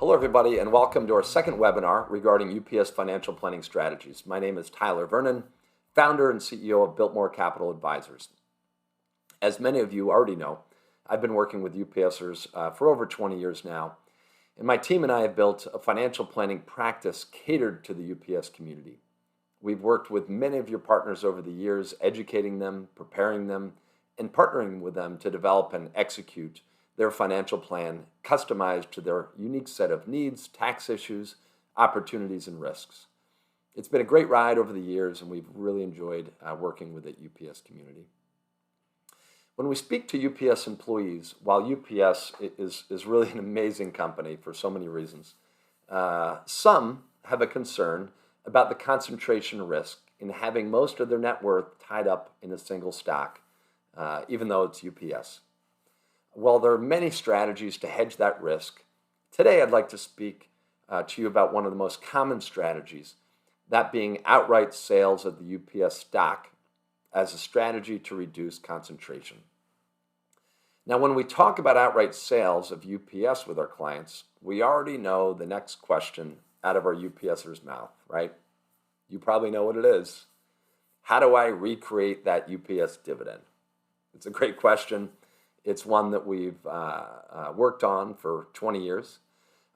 Hello, everybody, and welcome to our second webinar regarding UPS financial planning strategies. My name is Tyler Vernon, founder and CEO of Biltmore Capital Advisors. As many of you already know, I've been working with UPSers for over 20 years now, and my team and I have built a financial planning practice catered to the UPS community. We've worked with many of your partners over the years, educating them, preparing them, and partnering with them to develop and execute their financial plan customized to their unique set of needs, tax issues, opportunities, and risks. It's been a great ride over the years, and we've really enjoyed working with the UPS community. When we speak to UPS employees, while UPS is really an amazing company for so many reasons, some have a concern about the concentration risk in having most of their net worth tied up in a single stock, even though it's UPS. While there are many strategies to hedge that risk, today I'd like to speak to you about one of the most common strategies, that being outright sales of the UPS stock as a strategy to reduce concentration. Now, when we talk about outright sales of UPS with our clients, we already know the next question out of our UPSer's mouth, right? You probably know what it is. How do I recreate that UPS dividend? It's a great question. It's one that we've worked on for 20 years,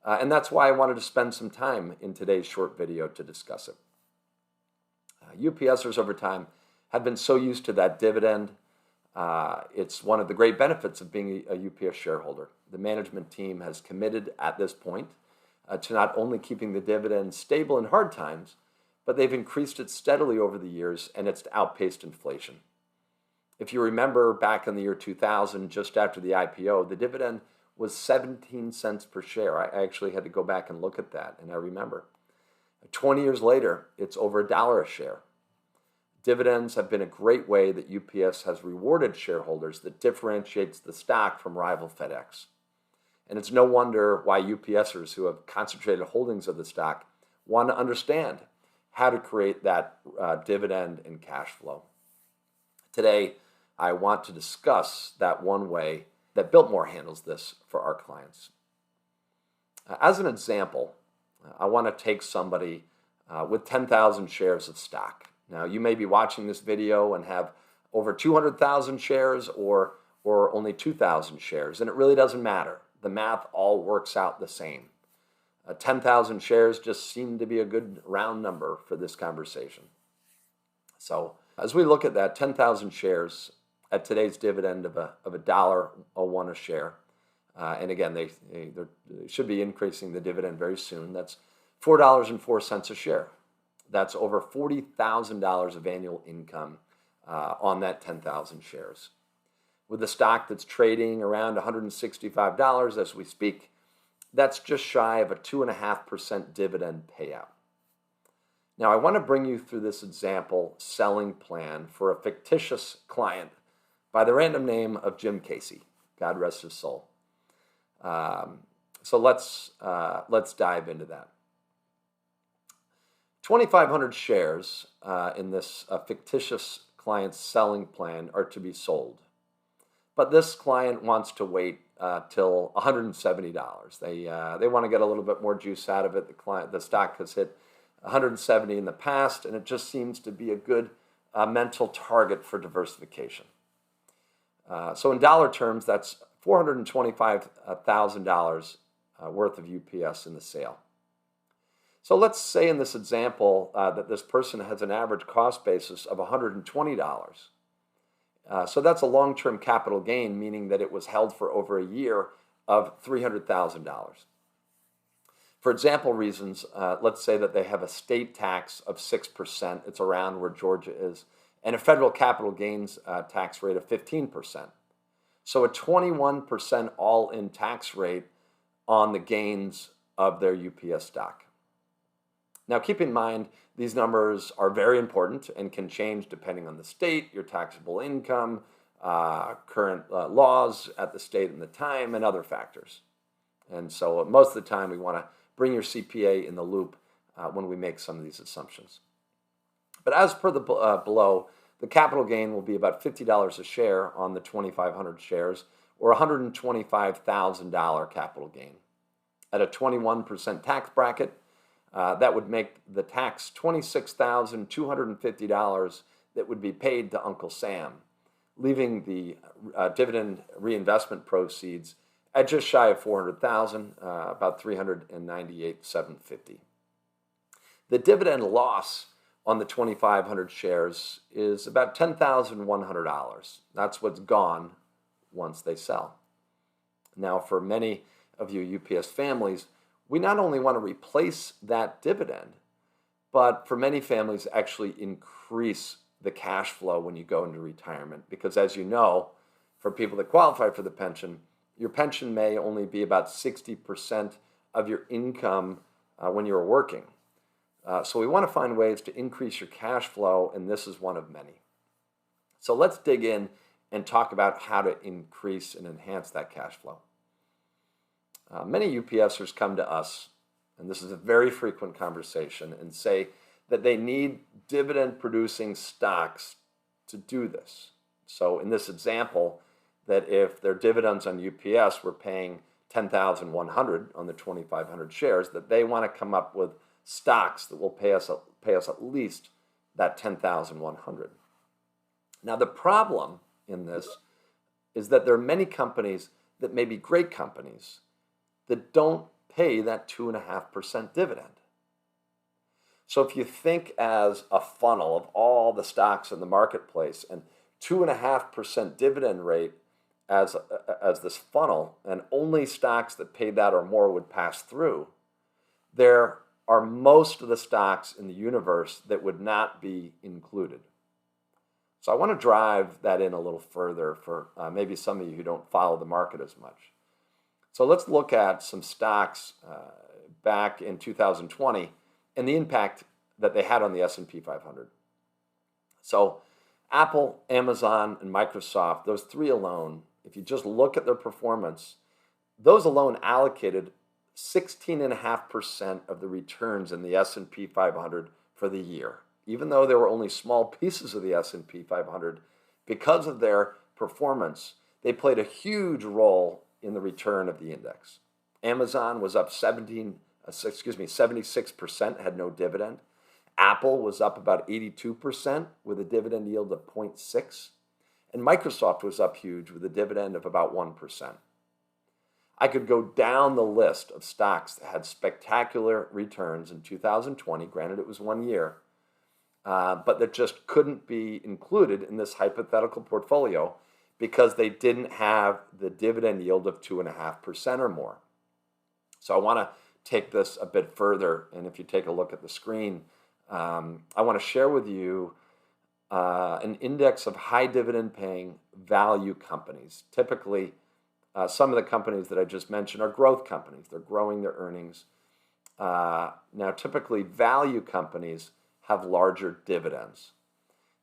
and that's why I wanted to spend some time in today's short video to discuss it. UPSers over time have been so used to that dividend. It's one of the great benefits of being a UPS shareholder. The management team has committed at this point to not only keeping the dividend stable in hard times, but they've increased it steadily over the years, and it's outpaced inflation. If you remember back in the year 2000, just after the IPO, the dividend was 17 cents per share. I actually had to go back and look at that, and I remember. 20 years later, it's over $1 a share. Dividends have been a great way that UPS has rewarded shareholders that differentiates the stock from rival FedEx. And it's no wonder why UPSers who have concentrated holdings of the stock want to understand how to create that dividend and cash flow. Today, I want to discuss that one way that Biltmore handles this for our clients. As an example, I want to take somebody with 10,000 shares of stock. Now, you may be watching this video and have over 200,000 shares or only 2,000 shares, and it really doesn't matter. The math all works out the same. 10,000 shares just seemed to be a good round number for this conversation. So, as we look at that 10,000 shares at today's dividend of $1.01 a share, and again, they should be increasing the dividend very soon. That's $4.04 a share. That's over $40,000 of annual income on that 10,000 shares. With the stock that's trading around $165 as we speak, that's just shy of a 2.5% dividend payout. Now, I want to bring you through this example selling plan for a fictitious client by the random name of Jim Casey. God rest his soul. So let's dive into that. 2,500 shares in this fictitious client's selling plan are to be sold. But this client wants to wait till $170. They want to get a little bit more juice out of it. The stock has hit 170 in the past, and it just seems to be a good mental target for diversification. So in dollar terms, that's $425,000 worth of UPS in the sale. So let's say in this example that this person has an average cost basis of $120. So that's a long-term capital gain, meaning that it was held for over a year of $300,000. For example reasons, let's say that they have a state tax of 6%. It's around where Georgia is, and a federal capital gains tax rate of 15%. So a 21% all-in tax rate on the gains of their UPS stock. Now, keep in mind, these numbers are very important and can change depending on the state, your taxable income, current laws at the state and the time, and other factors. And so most of the time, we want to bring your CPA in the loop when we make some of these assumptions. But as per the below, the capital gain will be about $50 a share on the 2,500 shares, or $125,000 capital gain. at a 21% tax bracket. That would make the tax $26,250 that would be paid to Uncle Sam, leaving the dividend reinvestment proceeds at just shy of $400,000, about $398,750. The dividend loss on the 2,500 shares is about $10,100. That's what's gone once they sell. Now, for many of you UPS families, we not only want to replace that dividend, but for many families actually increase the cash flow when you go into retirement. Because as you know, for people that qualify for the pension, your pension may only be about 60% of your income when you're working. So we want to find ways to increase your cash flow, and this is one of many. So let's dig in and talk about how to increase and enhance that cash flow. Many UPSers come to us, and this is a very frequent conversation, and say that they need dividend-producing stocks to do this. So in this example, that if their dividends on UPS were paying $10,100 on the 2,500 shares, that they want to come up with stocks that will pay us at least that $10,100. Now the problem in this is that there are many companies that may be great companies that don't pay that 2.5% dividend. So if you think as a funnel of all the stocks in the marketplace and 2.5% dividend rate as this funnel, and only stocks that paid that or more would pass through, there are most of the stocks in the universe that would not be included. So I want to drive that in a little further for maybe some of you who don't follow the market as much. So let's look at some stocks back in 2020 and the impact that they had on the S&P 500. So Apple, Amazon, and Microsoft, those three alone, if you just look at their performance, those alone allocated 16.5% of the returns in the S&P 500 for the year. Even though there were only small pieces of the S&P 500, because of their performance, they played a huge role in the return of the index. Amazon was up 76%, had no dividend. Apple was up about 82% with a dividend yield of 0.6. And Microsoft was up huge with a dividend of about 1%. I could go down the list of stocks that had spectacular returns in 2020. Granted, it was 1 year, but that just couldn't be included in this hypothetical portfolio because they didn't have the dividend yield of 2.5% or more. So I want to take this a bit further, and if you take a look at the screen, I want to share with you an index of high dividend paying value companies. Typically, some of the companies that I just mentioned are growth companies. They're growing their earnings. Now, typically, value companies have larger dividends.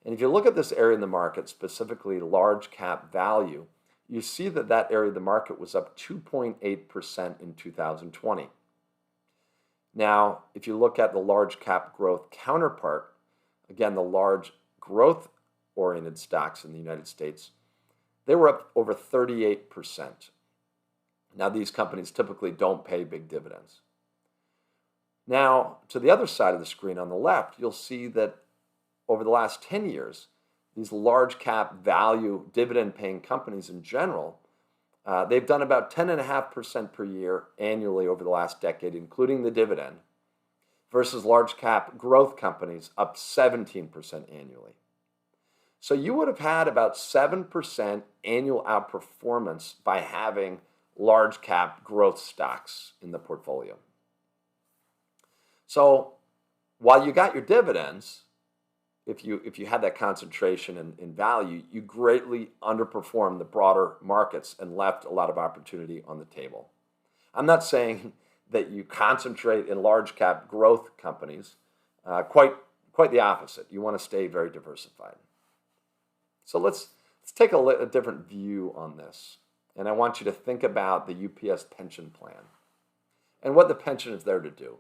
And if you look at this area in the market, specifically large cap value, you see that that area of the market was up 2.8% in 2020. Now, if you look at the large cap growth counterpart, again, the large growth oriented stocks in the United States, they were up over 38%. Now, these companies typically don't pay big dividends. Now, to the other side of the screen on the left, you'll see that over the last 10 years, these large cap value dividend paying companies in general, they've done about 10.5% per year annually over the last decade, including the dividend, versus large cap growth companies up 17% annually. So you would have had about 7% annual outperformance by having large cap growth stocks in the portfolio. So while you got your dividends, if you had that concentration in value, you greatly underperformed the broader markets and left a lot of opportunity on the table. I'm not saying that you concentrate in large cap growth companies. Quite the opposite. You want to stay very diversified. So let's take a different view on this. And I want you to think about the UPS pension plan and what the pension is there to do.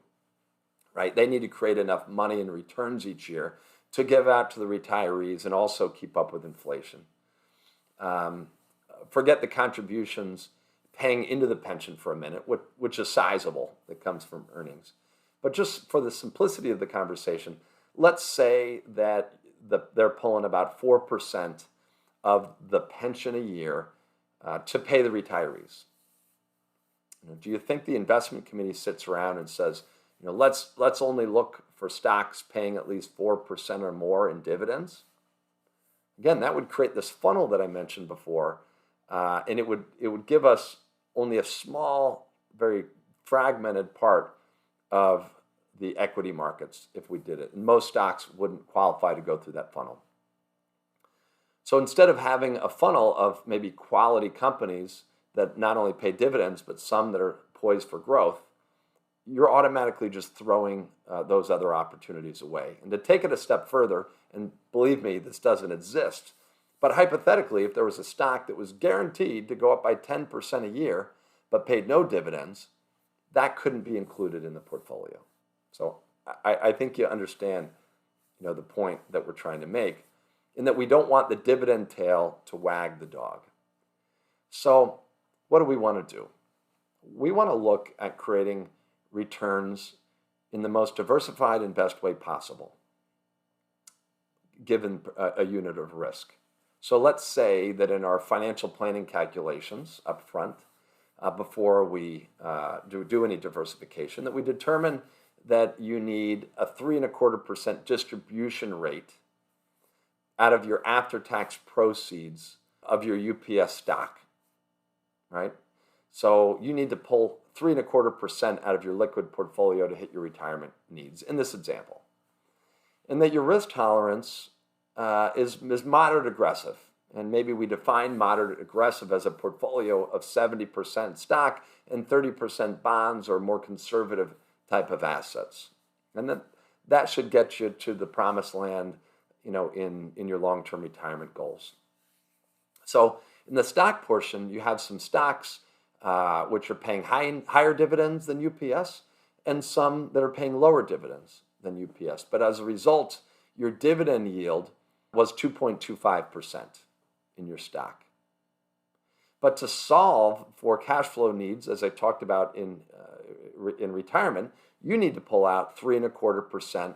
Right? They need to create enough money in returns each year to give out to the retirees and also keep up with inflation. Forget the contributions paying into the pension for a minute, which is sizable that comes from earnings. But just for the simplicity of the conversation, let's say that they're pulling about 4% of the pension a year to pay the retirees. Do you think the investment committee sits around and says, let's only look for stocks paying at least 4% or more in dividends? Again, that would create this funnel that I mentioned before, and it would give us only a small, very fragmented part of the equity markets if we did it. And most stocks wouldn't qualify to go through that funnel. So instead of having a funnel of maybe quality companies that not only pay dividends, but some that are poised for growth, you're automatically just throwing those other opportunities away. And to take it a step further, and believe me, this doesn't exist, but hypothetically, if there was a stock that was guaranteed to go up by 10% a year, but paid no dividends, that couldn't be included in the portfolio. So I think you understand, the point that we're trying to make, in that we don't want the dividend tail to wag the dog. So what do we want to do? We want to look at creating returns in the most diversified and best way possible, given a unit of risk. So let's say that in our financial planning calculations up front, before we do any diversification, that we determine that you need a 3.25% distribution rate out of your after-tax proceeds of your UPS stock, right? So you need to pull 3.25% out of your liquid portfolio to hit your retirement needs in this example. And that your risk tolerance is moderate aggressive. And maybe we define moderate aggressive as a portfolio of 70% stock and 30% bonds or more conservative type of assets. And that should get you to the promised land, in your long-term retirement goals. So in the stock portion, you have some stocks which are paying higher dividends than UPS, and some that are paying lower dividends than UPS. But as a result, your dividend yield was 2.25% in your stock. But to solve for cash flow needs, as I talked about in retirement, you need to pull out 3.25%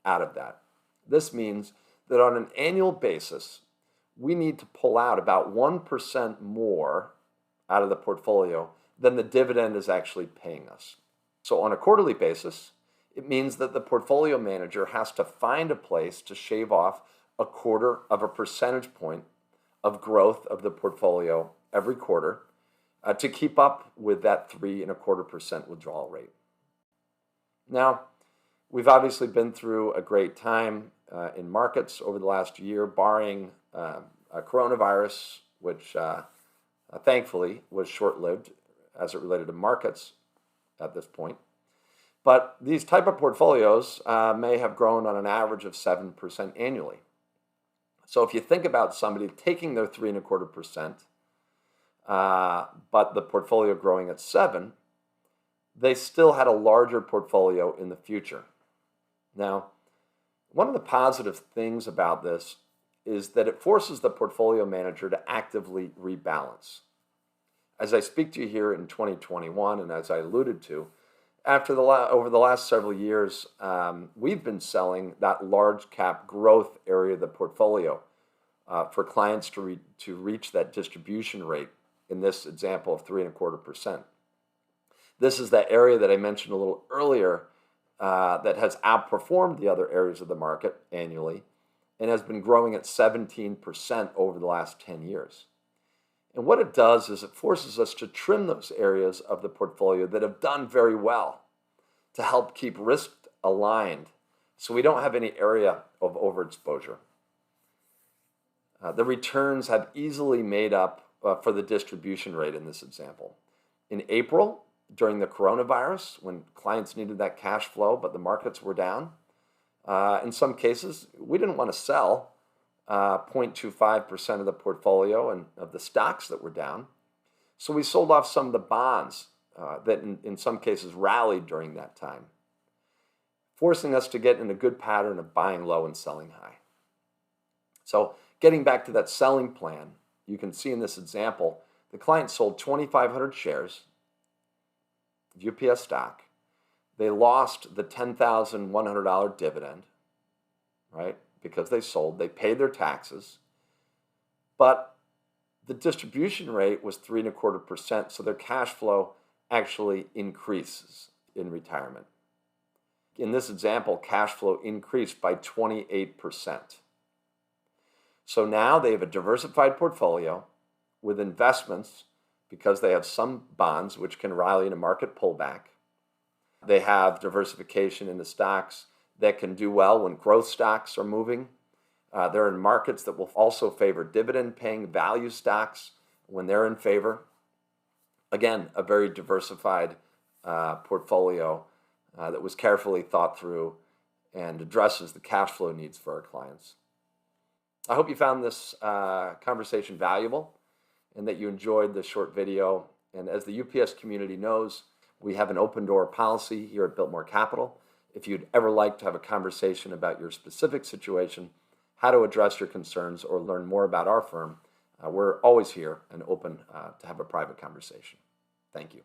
out of that. This means that on an annual basis, we need to pull out about 1% more out of the portfolio than the dividend is actually paying us. So on a quarterly basis, it means that the portfolio manager has to find a place to shave off 0.25 percentage point of growth of the portfolio every quarter to keep up with that 3.25% withdrawal rate. Now, we've obviously been through a great time in markets over the last year, barring a coronavirus, which thankfully was short-lived as it related to markets at this point. But these type of portfolios may have grown on an average of 7% annually. So if you think about somebody taking their 3.25%, but the portfolio growing at 7%, they still had a larger portfolio in the future. Now, one of the positive things about this is that it forces the portfolio manager to actively rebalance. As I speak to you here in 2021, and as I alluded to, over the last several years, we've been selling that large cap growth area of the portfolio for clients to reach that distribution rate, in this example of 3.25%. This is that area that I mentioned a little earlier that has outperformed the other areas of the market annually and has been growing at 17% over the last 10 years. And what it does is it forces us to trim those areas of the portfolio that have done very well to help keep risk aligned so we don't have any area of overexposure. The returns have easily made up for the distribution rate in this example. In April, during the coronavirus, when clients needed that cash flow, but the markets were down, in some cases, we didn't want to sell 0.25% of the portfolio and of the stocks that were down. So we sold off some of the bonds that in some cases rallied during that time, forcing us to get in a good pattern of buying low and selling high. So getting back to that selling plan, you can see in this example The client sold 2,500 shares of UPS stock. They lost the $10,100 dividend, right? Because they sold. They paid their taxes. But the distribution rate was 3.25%, so their cash flow actually increases in retirement. In this example, cash flow increased by 28%. So now they have a diversified portfolio with investments because they have some bonds which can rally in a market pullback. They have diversification in the stocks that can do well when growth stocks are moving. They're in markets that will also favor dividend-paying value stocks when they're in favor. Again, a very diversified portfolio that was carefully thought through and addresses the cash flow needs for our clients. I hope you found this conversation valuable and that you enjoyed the short video. And as the UPS community knows, we have an open door policy here at Biltmore Capital. If you'd ever like to have a conversation about your specific situation, how to address your concerns, or learn more about our firm, we're always here and open to have a private conversation. Thank you.